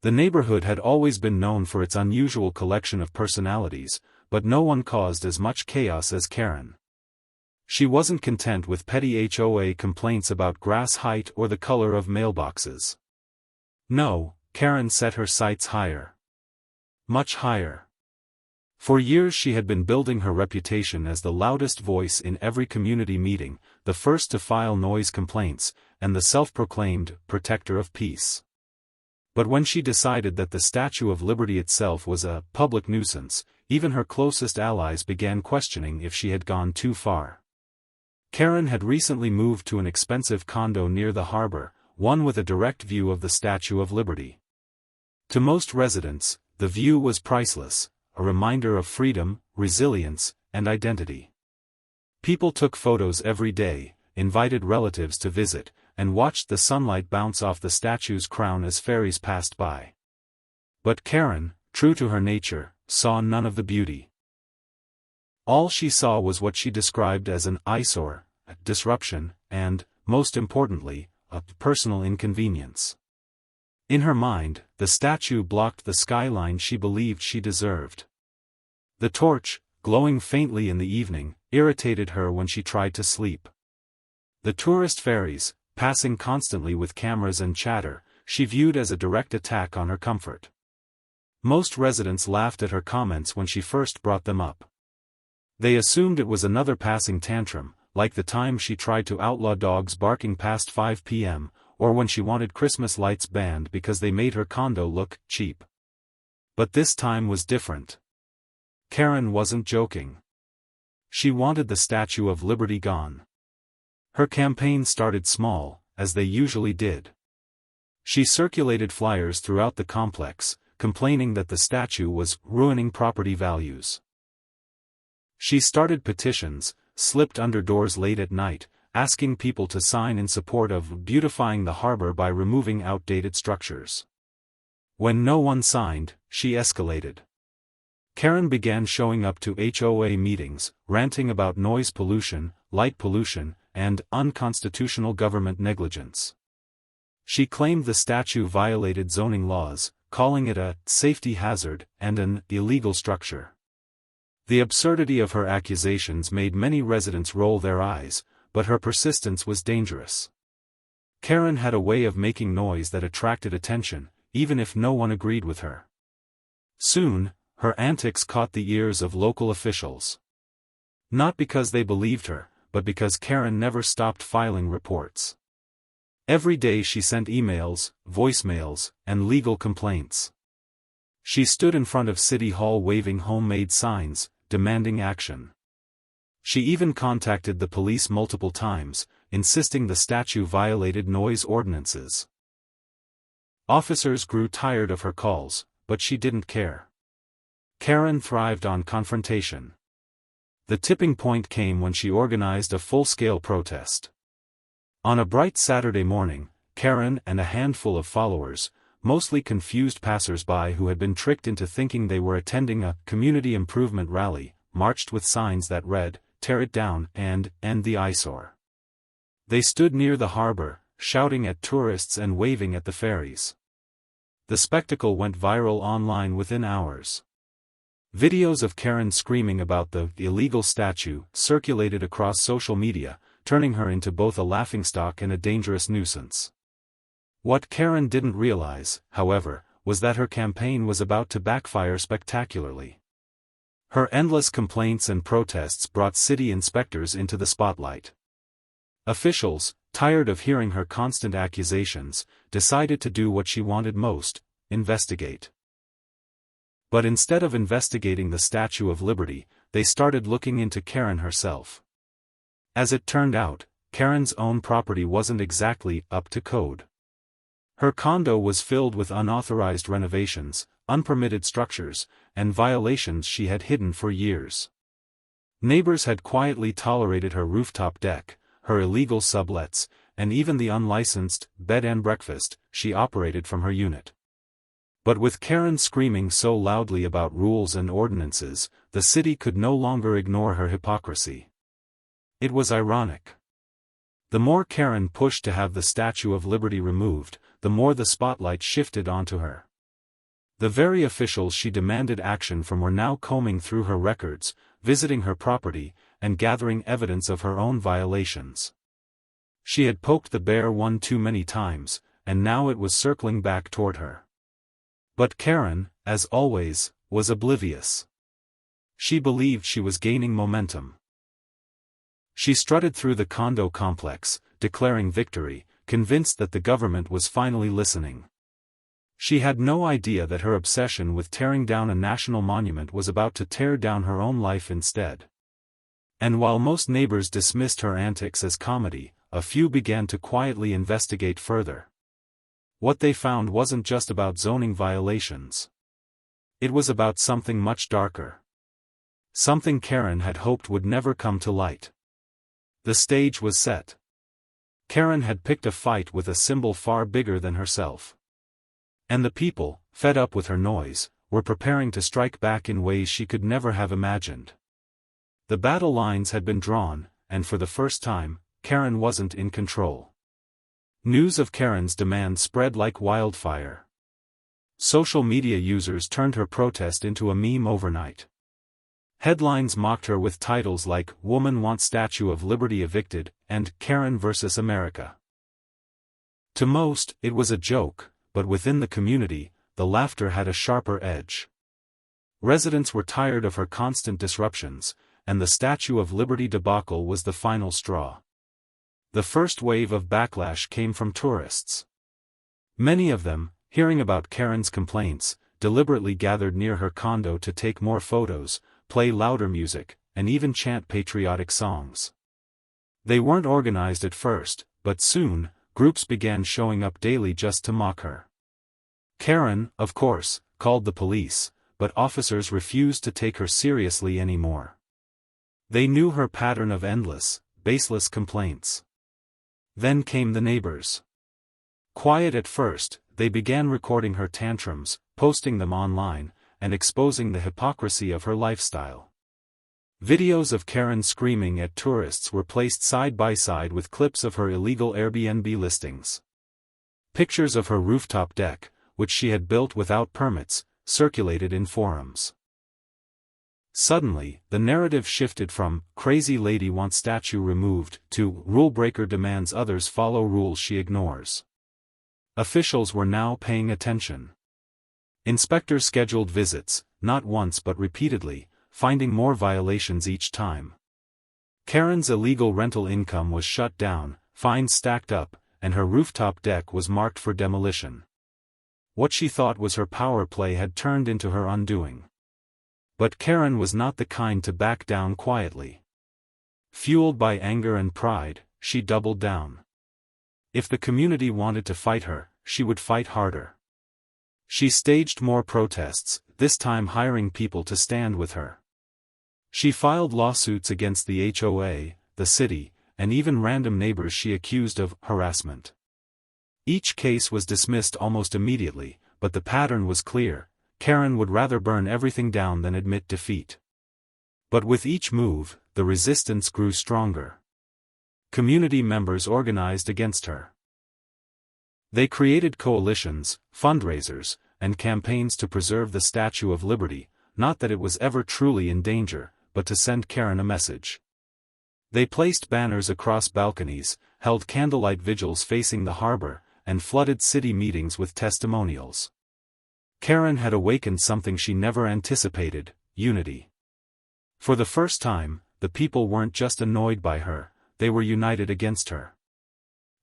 The neighborhood had always been known for its unusual collection of personalities, but no one caused as much chaos as Karen. She wasn't content with petty HOA complaints about grass height or the color of mailboxes. No, Karen set her sights higher. Much higher. For years she had been building her reputation as the loudest voice in every community meeting, the first to file noise complaints, and the self-proclaimed protector of peace. But when she decided that the Statue of Liberty itself was a public nuisance, even her closest allies began questioning if she had gone too far. Karen had recently moved to an expensive condo near the harbor, one with a direct view of the Statue of Liberty. To most residents, the view was priceless, a reminder of freedom, resilience, and identity. People took photos every day, invited relatives to visit, and watched the sunlight bounce off the statue's crown as ferries passed by. But Karen, true to her nature, saw none of the beauty. All she saw was what she described as an eyesore, a disruption, and, most importantly, a personal inconvenience. In her mind, the statue blocked the skyline she believed she deserved. The torch, glowing faintly in the evening, irritated her when she tried to sleep. The tourist ferries, passing constantly with cameras and chatter, she viewed as a direct attack on her comfort. Most residents laughed at her comments when she first brought them up. They assumed it was another passing tantrum, like the time she tried to outlaw dogs barking past 5 p.m., or when she wanted Christmas lights banned because they made her condo look cheap. But this time was different. Karen wasn't joking. She wanted the Statue of Liberty gone. Her campaign started small, as they usually did. She circulated flyers throughout the complex, complaining that the statue was ruining property values. She started petitions, slipped under doors late at night, asking people to sign in support of beautifying the harbor by removing outdated structures. When no one signed, she escalated. Karen began showing up to HOA meetings, ranting about noise pollution, light pollution, and unconstitutional government negligence. She claimed the statue violated zoning laws, calling it a safety hazard and an illegal structure. The absurdity of her accusations made many residents roll their eyes, but her persistence was dangerous. Karen had a way of making noise that attracted attention, even if no one agreed with her. Soon, her antics caught the ears of local officials. Not because they believed her, but because Karen never stopped filing reports. Every day she sent emails, voicemails, and legal complaints. She stood in front of City Hall waving homemade signs, demanding action. She even contacted the police multiple times, insisting the statue violated noise ordinances. Officers grew tired of her calls, but she didn't care. Karen thrived on confrontation. The tipping point came when she organized a full-scale protest. On a bright Saturday morning, Karen and a handful of followers, mostly confused passers-by who had been tricked into thinking they were attending a community improvement rally, marched with signs that read, "Tear it down" and "End the eyesore." They stood near the harbor, shouting at tourists and waving at the ferries. The spectacle went viral online within hours. Videos of Karen screaming about the illegal statue circulated across social media, turning her into both a laughingstock and a dangerous nuisance. What Karen didn't realize, however, was that her campaign was about to backfire spectacularly. Her endless complaints and protests brought city inspectors into the spotlight. Officials, tired of hearing her constant accusations, decided to do what she wanted most: investigate. But instead of investigating the Statue of Liberty, they started looking into Karen herself. As it turned out, Karen's own property wasn't exactly up to code. Her condo was filled with unauthorized renovations, unpermitted structures, and violations she had hidden for years. Neighbors had quietly tolerated her rooftop deck, her illegal sublets, and even the unlicensed bed and breakfast she operated from her unit. But with Karen screaming so loudly about rules and ordinances, the city could no longer ignore her hypocrisy. It was ironic. The more Karen pushed to have the Statue of Liberty removed, the more the spotlight shifted onto her. The very officials she demanded action from were now combing through her records, visiting her property, and gathering evidence of her own violations. She had poked the bear one too many times, and now it was circling back toward her. But Karen, as always, was oblivious. She believed she was gaining momentum. She strutted through the condo complex, declaring victory, convinced that the government was finally listening. She had no idea that her obsession with tearing down a national monument was about to tear down her own life instead. And while most neighbors dismissed her antics as comedy, a few began to quietly investigate further. What they found wasn't just about zoning violations. It was about something much darker. Something Karen had hoped would never come to light. The stage was set. Karen had picked a fight with a symbol far bigger than herself. And the people, fed up with her noise, were preparing to strike back in ways she could never have imagined. The battle lines had been drawn, and for the first time, Karen wasn't in control. News of Karen's demand spread like wildfire. Social media users turned her protest into a meme overnight. Headlines mocked her with titles like "Woman Wants Statue of Liberty Evicted" and "Karen vs. America." To most, it was a joke, but within the community, the laughter had a sharper edge. Residents were tired of her constant disruptions, and the Statue of Liberty debacle was the final straw. The first wave of backlash came from tourists. Many of them, hearing about Karen's complaints, deliberately gathered near her condo to take more photos, play louder music, and even chant patriotic songs. They weren't organized at first, but soon, groups began showing up daily just to mock her. Karen, of course, called the police, but officers refused to take her seriously anymore. They knew her pattern of endless, baseless complaints. Then came the neighbors. Quiet at first, they began recording her tantrums, posting them online, and exposing the hypocrisy of her lifestyle. Videos of Karen screaming at tourists were placed side by side with clips of her illegal Airbnb listings. Pictures of her rooftop deck, which she had built without permits, circulated in forums. Suddenly, the narrative shifted from "crazy lady wants statue removed" to "rule breaker demands others follow rules she ignores." Officials were now paying attention. Inspectors scheduled visits, not once but repeatedly, finding more violations each time. Karen's illegal rental income was shut down, fines stacked up, and her rooftop deck was marked for demolition. What she thought was her power play had turned into her undoing. But Karen was not the kind to back down quietly. Fueled by anger and pride, she doubled down. If the community wanted to fight her, she would fight harder. She staged more protests, this time hiring people to stand with her. She filed lawsuits against the HOA, the city, and even random neighbors she accused of harassment. Each case was dismissed almost immediately, but the pattern was clear: Karen would rather burn everything down than admit defeat. But with each move, the resistance grew stronger. Community members organized against her. They created coalitions, fundraisers, and campaigns to preserve the Statue of Liberty, not that it was ever truly in danger, but to send Karen a message. They placed banners across balconies, held candlelight vigils facing the harbor, and flooded city meetings with testimonials. Karen had awakened something she never anticipated: unity. For the first time, the people weren't just annoyed by her, they were united against her.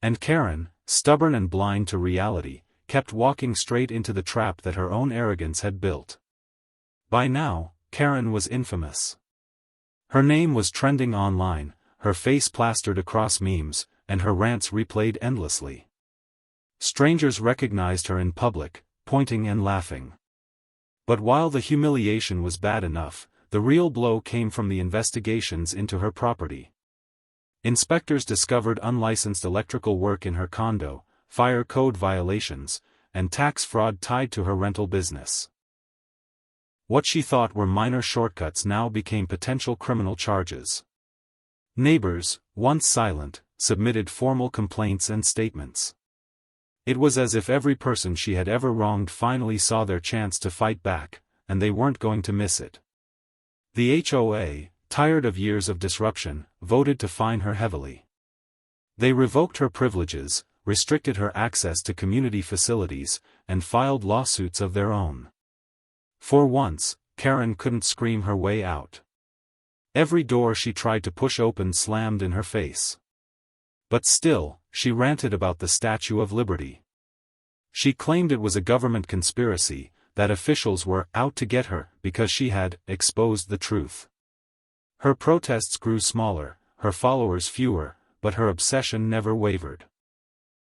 And Karen, stubborn and blind to reality, kept walking straight into the trap that her own arrogance had built. By now, Karen was infamous. Her name was trending online, her face plastered across memes, and her rants replayed endlessly. Strangers recognized her in public, pointing and laughing. But while the humiliation was bad enough, the real blow came from the investigations into her property. Inspectors discovered unlicensed electrical work in her condo, fire code violations, and tax fraud tied to her rental business. What she thought were minor shortcuts now became potential criminal charges. Neighbors, once silent, submitted formal complaints and statements. It was as if every person she had ever wronged finally saw their chance to fight back, and they weren't going to miss it. The HOA, tired of years of disruption, voted to fine her heavily. They revoked her privileges, restricted her access to community facilities, and filed lawsuits of their own. For once, Karen couldn't scream her way out. Every door she tried to push open slammed in her face. But still, she ranted about the Statue of Liberty. She claimed it was a government conspiracy, that officials were out to get her because she had exposed the truth. Her protests grew smaller, her followers fewer, but her obsession never wavered.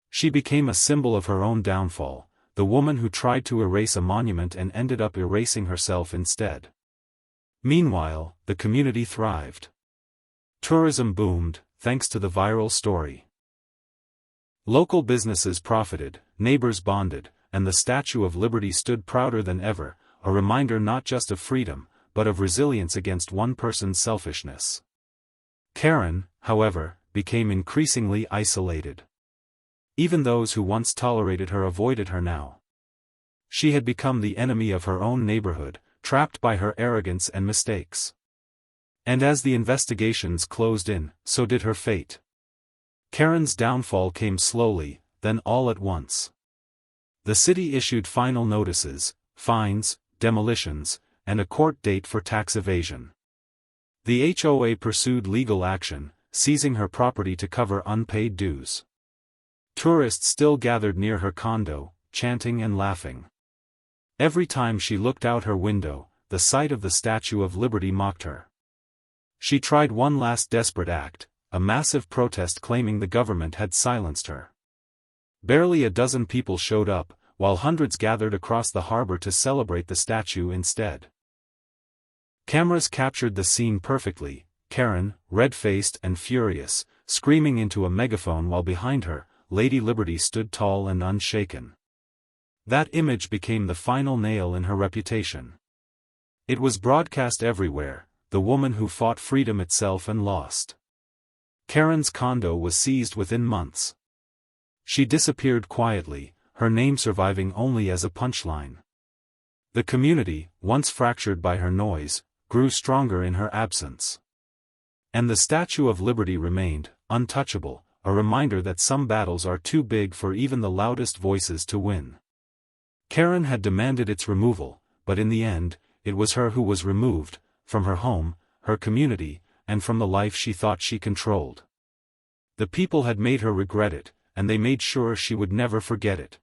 She became a symbol of her own downfall, the woman who tried to erase a monument and ended up erasing herself instead. Meanwhile, the community thrived. Tourism boomed, thanks to the viral story. Local businesses profited, neighbors bonded, and the Statue of Liberty stood prouder than ever, a reminder not just of freedom, but of resilience against one person's selfishness. Karen, however, became increasingly isolated. Even those who once tolerated her avoided her now. She had become the enemy of her own neighborhood, trapped by her arrogance and mistakes. And as the investigations closed in, so did her fate. Karen's downfall came slowly, then all at once. The city issued final notices, fines, demolitions, and a court date for tax evasion. The HOA pursued legal action, seizing her property to cover unpaid dues. Tourists still gathered near her condo, chanting and laughing. Every time she looked out her window, the sight of the Statue of Liberty mocked her. She tried one last desperate act, a massive protest claiming the government had silenced her. Barely a dozen people showed up, while hundreds gathered across the harbor to celebrate the statue instead. Cameras captured the scene perfectly, Karen, red-faced and furious, screaming into a megaphone while behind her, Lady Liberty stood tall and unshaken. That image became the final nail in her reputation. It was broadcast everywhere, the woman who fought freedom itself and lost. Karen's condo was seized within months. She disappeared quietly, her name surviving only as a punchline. The community, once fractured by her noise, grew stronger in her absence. And the Statue of Liberty remained, untouchable, a reminder that some battles are too big for even the loudest voices to win. Karen had demanded its removal, but in the end, it was her who was removed, from her home, her community, and from the life she thought she controlled. The people had made her regret it, and they made sure she would never forget it.